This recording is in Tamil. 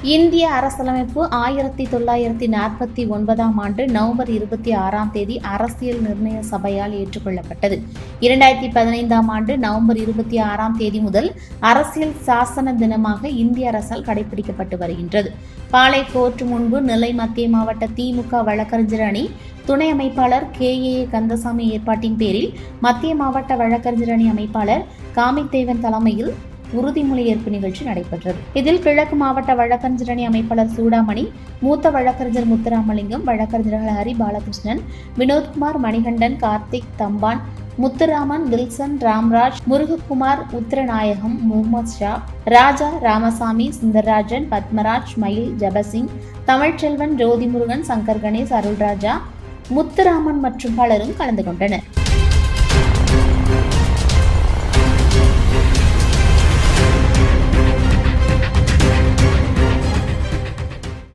இந்திய அரசியலமைப்பு 1949 ஆண்டு நவம்பர் 26 அரசியல் நிர்ணய சபையால் ஏற்றுக்கொள்ளப்பட்டது. 2015 ஆண்டு நவம்பர் 26 முதல் அரசியல் சாசன தினமாக இந்திய அரசால் கடைபிடிக்கப்பட்டு வருகின்றது. பாளை கோர்ட் முன்பு நெல்லை மத்திய மாவட்ட திமுக வழக்கறிஞர் அணி துணை அமைப்பாளர் KAA கந்தசாமி ஏற்பாட்டின் பேரில் மத்திய மாவட்ட வழக்கறிஞர் அணி அமைப்பாளர் காமித்தேவன் தலைமையில் உறுதிமொழி ஏற்பு நிகழ்ச்சி நடைபெற்றது. இதில் கிழக்கு மாவட்ட வழக்கறிஞர் அணி அமைப்பாளர் சூடாமணி, மூத்த வழக்கறிஞர் முத்துராமலிங்கம், வழக்கறிஞர்கள் ஹரி பாலகிருஷ்ணன், வினோத்குமார், மணிகண்டன், கார்த்திக், தம்பான், முத்துராமன், வில்சன், ராம்ராஜ், முருகக்குமார், உத்திரநாயகம், முகமது ஷா, ராஜா, ராமசாமி, சுந்தரராஜன், பத்மராஜ், மயில், ஜபசிங், தமிழ்ச்செல்வன், ஜோதிமுருகன், சங்கர் கணேஷ், அருள்ராஜா, முத்துராமன் மற்றும் பலரும் கலந்து கொண்டனர்.